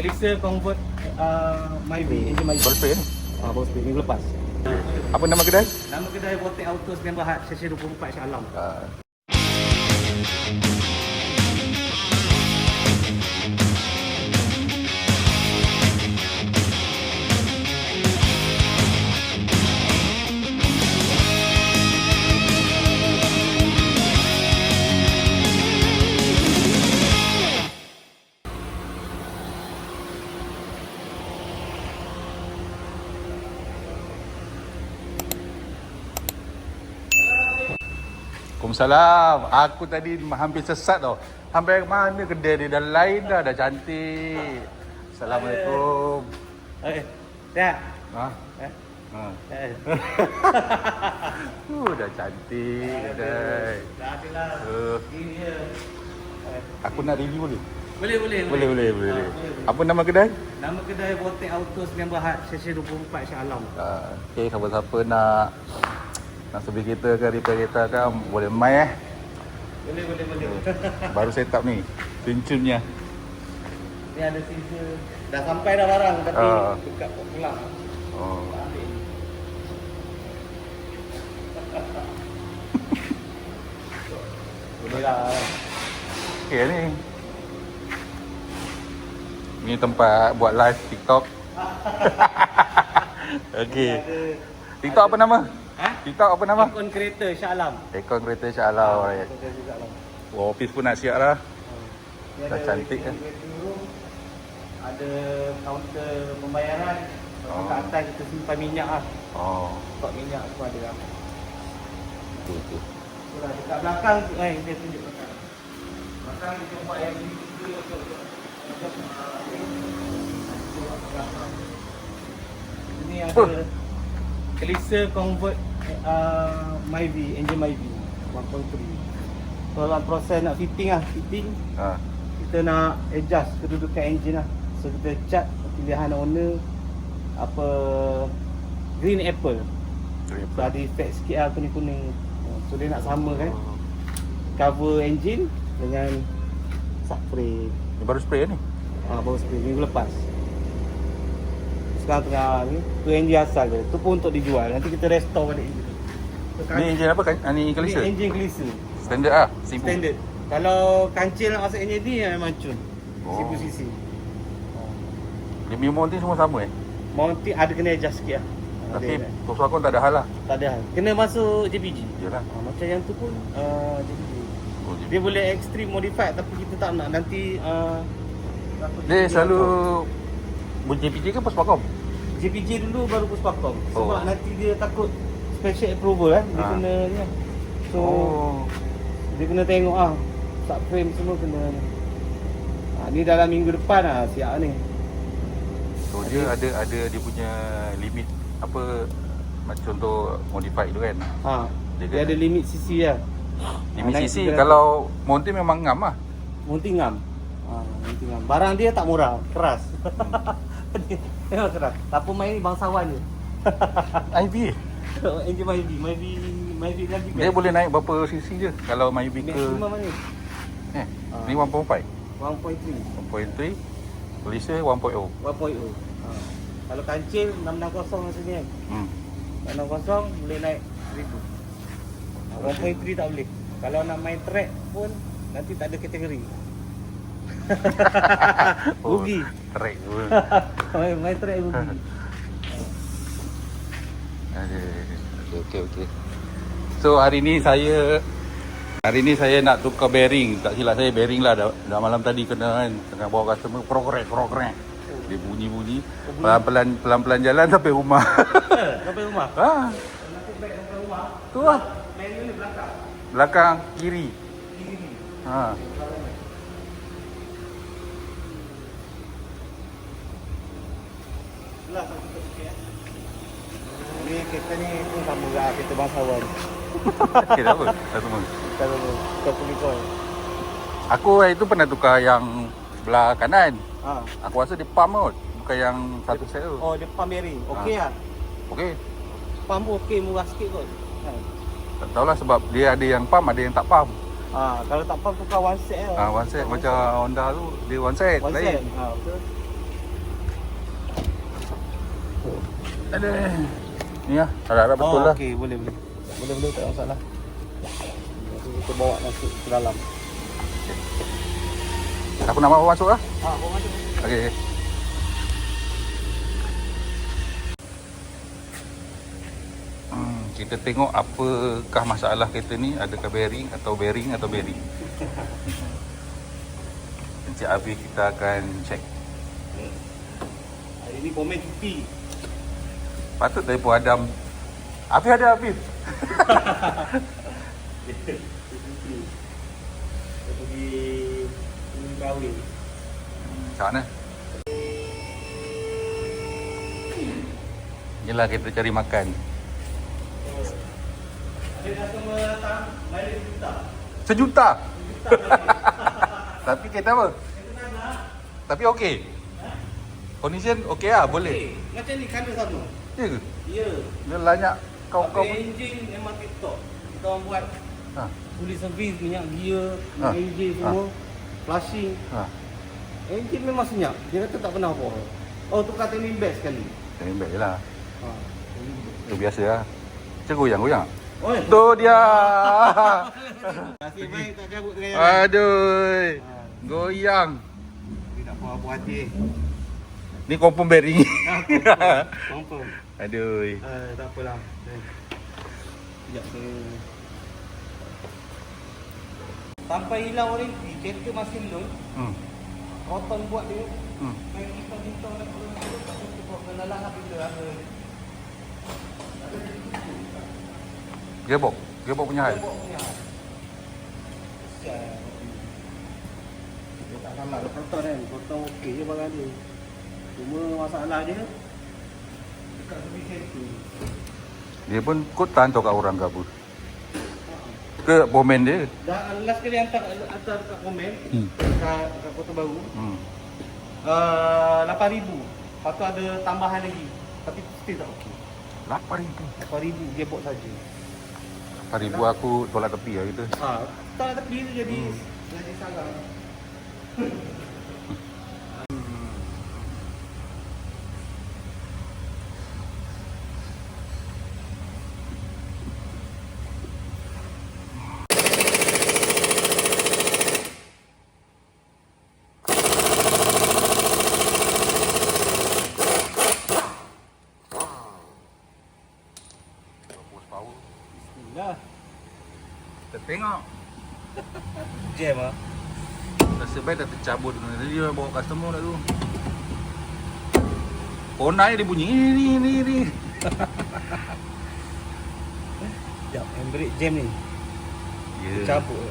Kelisa convert Myvi, engine Myvi. Baru spray ni. Baru spray minggu lepas. Apa nama kedai? Nama kedai Vortex Auto Sdn Bhd, Sesi 24 Shah Alam. Waalaikumsalam. Aku tadi hampir sesat tau. Sampai mana kedai dia dah lain dah cantik. Assalamualaikum. Dah. Ha? Ha. Dah cantik kedai. Dah adalah. Ini dia. Aku nak review boleh? Boleh. Apa nama kedai? Nama kedai Vortex Auto Sdn Bhd, Sesi 24 Shah Alam. Okay, siapa-siapa nak servis kereta ke repair kereta kan boleh main Boleh. Baru set up ni cincunnya. Ni ada sisa. Dah sampai dah barang tapi dekat pulang. Oh. Boleh lah. Okay ni tempat buat live TikTok. Okay. TikTok apa nama? TikTok apa nama? Aircon Creator Shah Alam. Aircon Kereta Shah Alam. Wow, office pun nak siap dah. Dah cantik kan. Ada kaunter pembayaran. Kat atas kita simpan minyak lah. Stok minyak tu ada lah. Betul. Itulah dekat belakang tu dia tunjuk belakang. Belakang kita buat yang ni. Ini ada Kelisa convert Myvi, engine Myvi 1.3. So dalam proses nak fitting, kita nak adjust kedudukan engine lah. So kita cat pilihan owner apa green apple. So ada effect sikit lah kuning-kuning. So dia nak sama kan cover engine dengan subframe. Ni baru spray ni? Baru spray minggu lepas. Sekarang tengah ni, tu engine asal je. Tu pun untuk dijual. Nanti kita restore balik engine tu. Ni engine apa kan? Ni Kelisa? Ni engine Kelisa. Standard lah? Simple? Standard. Kalau kancil nak masuk engine ni memang cun. 1000cc. Dia punya mounting semua sama Mounting ada kena adjust sikit lah. Tapi sokong tak ada hal lah? Tak ada hal. Kena masuk JPG. Yalah. Macam yang tu pun JPG. Dia boleh extreme modified tapi kita tak nak nanti dia selalu JPG ke Puspakom? JPG dulu baru Puspakom. Sebab nanti dia takut special approval dia kena ni. So dia kena tengok subframe semua kena ni dalam minggu depan siap ni. So dia ada dia punya limit apa macam contoh modified tu kan. Dia ada limit CC lah. Limit CC kalau mounting memang ngam lah. Mounting ngam. Mounting ngam. Barang dia tak murah, keras. Memang keras. Apa main ni bangsawan je. IV. Engine Myvi lagi best. Dia boleh naik berapa cc je kalau Myvi ke maximum ni. Ni 1.5. 1.3. 1.3. Kelisa 1.0. 1.0. Kalau kancil 660 macam ni kan. 660 boleh naik 1000. 1.3 tak boleh. Kalau nak main track pun nanti tak ada kategori. Rugi. Track pun. Main track rugi. Okey. So hari ni saya nak tukar bearing. Tak silap saya bearing lah dah malam tadi kena kan. Tengah bawa customer krok-krek. Dia bunyi. Pelan-pelan jalan sampai rumah. Sampai rumah? Nanti baik sampai rumah. Tu lah. Manual ni belakang. Belakang kiri. Itulah satu sikit. Ni kereta ni pun sama lah kereta bangsawan. Okay, tak apa. Tak semua. Kita pergi call. Aku itu pernah tukar yang belah kanan. Aku rasa dia pump kot. Bukan yang satu set tu. Dia pump bearing. Okey lah. Okey. Pump pun okey, murah sikit kot. Tak tahulah sebab dia ada yang pump, ada yang tak pump. Kalau tak pump tukar one set lah. One set macam Honda tu, dia one set lain. Betul. Aduh. Ni lah, harap betul lah. Okey, boleh. Boleh, tak masalah. Kita bawa masuk ke dalam. Aku nak bawa masuk lah. Bawa masuk. Okey. Kita tengok apakah masalah kereta ni. Adakah bearing atau bearing. Encik Afif kita akan check. Hari ni komen cuti. Patut telefon Adam. Afif ada Afif. Kita pergi kahwin. Macam mana? Yelah kita cari makan. Ada customer datang, mileage juta. Sejuta? Tapi kereta apa? Kita nak. Tapi okey. Condition okey lah, boleh. Macam ni color sama. Ya ke? Ya. Dia banyak kau-kau. Tapi enjin memang TikTok. Kita orang buat Ha. fully service, minyak gear, Ha. enjin semua, flushing. Ha. Enjin memang senyap. Dia kata tak pernah apa. Oh, tukar timing belt sekali. Tengok baik je lah. Ha. Itu biasa lah. Macam goyang-goyang. Oh, ya. Tu dia. Nasib baik tak cabut dengan yang Aduh. Goyang. Dia tak puas hati. Ni confirm bearing. Confirm. Aduh. Tak apalah. Sekejap saya. Sampai hilang warranty, kereta masih loan. Roton buat dia. Main bintang-bintang nak turun. Kena lah bila ada. Gearbox punya hal. Dia tak salah, dia kotor kan. Kotor okey je barang dia. Cuma masalah dia dekat service center. Dia pun kau tak hantar kat orang ke apa? Ke komen dia? Dah last kali hantar kat komen kat Kota Baru. 8,000. Lepas tu ada tambahan lagi. Tapi still tak okey. 8,000. 8,000 gearbox saja. 8,000 aku tolak tepi lah kita. Tak tepi tu jadi salah. Bismillah. Kita tengok. Jam ah. Nasib baik dah tercabut dengan dia bawa customer dah tu. Ponai dia bunyi ni. Jap, handbrake jam ni. Ya. Cabut.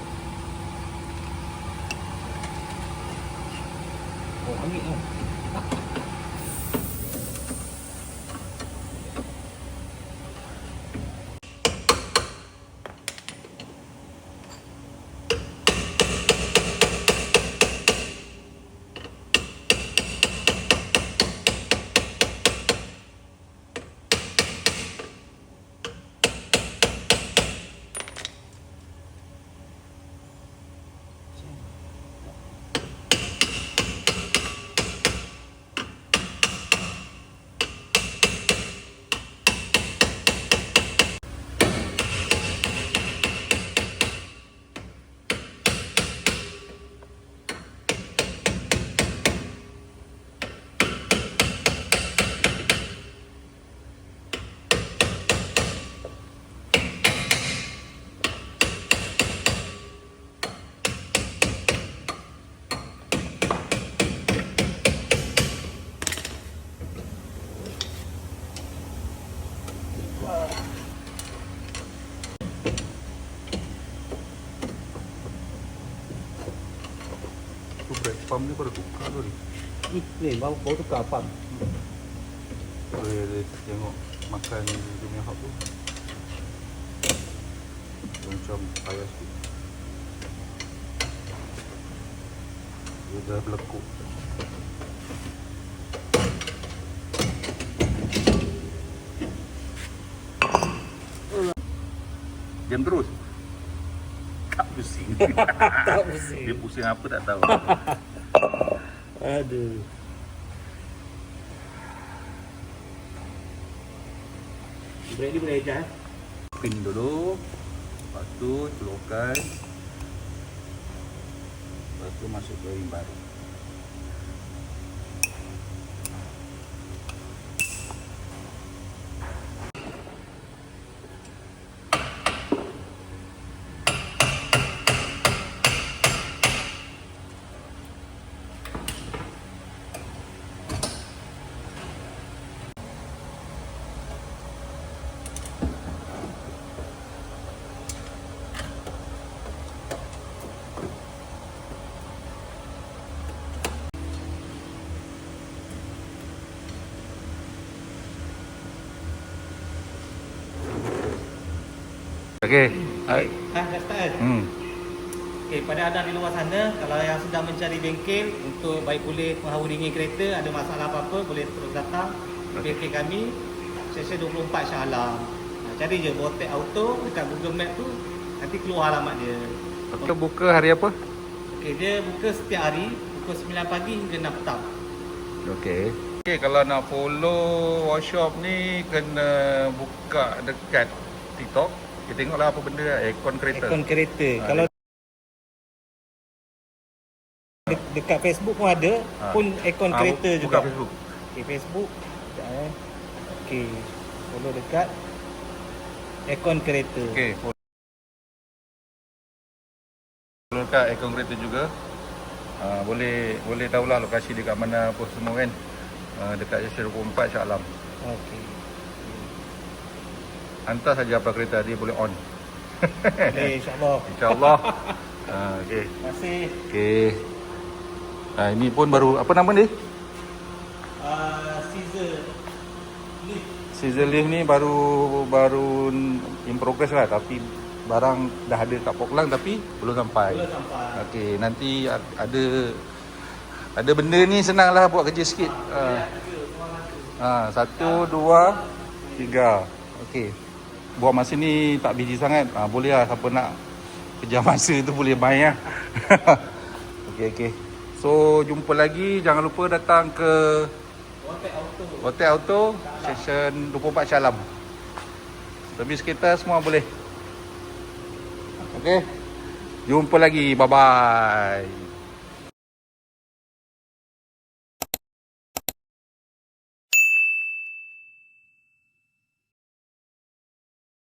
Oh, angin tu. Tu brake pump ni kau dah tukar tu ni. Ni baru tukar pump. Boleh tengok makan dia punya hub tu. Macam payah sikit. Dia dah berlekuk. Diam terus. Tak pusing. Tak pusing. Dia pusing apa tak tahu. Aduh. Bread ni boleh adjust. Pin dulu. Lepas tu celupkan. Lepas tu masuk bearing baru. Okey. Dah start. Okey, pada anda di luar sana, kalau yang sedang mencari bengkel untuk baik boleh mengharingi kereta, ada masalah apa-apa, boleh terus datang ke bengkel kami, Session 24 Shah Alam. Cari je Botek Auto dekat Google Map tu, nanti keluar alamat dia. Kita buka hari apa? Okey, dia buka setiap hari, pukul 9 pagi hingga 6 petang. Okey. Okey, kalau nak follow workshop ni kena buka dekat TikTok. Kita tengoklah apa benda aircon kereta. Aircon kereta. Kalau dekat Facebook pun ada, pun aircon kereta juga. Buka Facebook. Okey, Facebook. Sekejap Okey, follow dekat aircon kereta. Okey. Follow dekat aircon kereta juga. Boleh tahulah lokasi dekat mana apa semua kan. Dekat Session 24 Shah Alam. Okey. Hantar saja apa kereta dia boleh on. Boleh, insya-Allah. InsyaAllah. Okey. Terima kasih. Okey. Ini pun baru apa nama dia? Scissor lift. Scissor lift ni baru in progress lah, tapi barang dah ada kat Poklang tapi belum sampai. Belum sampai. Okey, nanti ada benda ni senanglah buat kerja sikit. 1 2 3. Okey. Buat masa ni tak busy sangat. Boleh lah siapa nak kejar masa tu boleh main lah. Okey. So jumpa lagi, jangan lupa datang ke Botek Auto Session 24 Shah Alam. Servis kereta semua boleh. Okey. Jumpa lagi. Bye bye.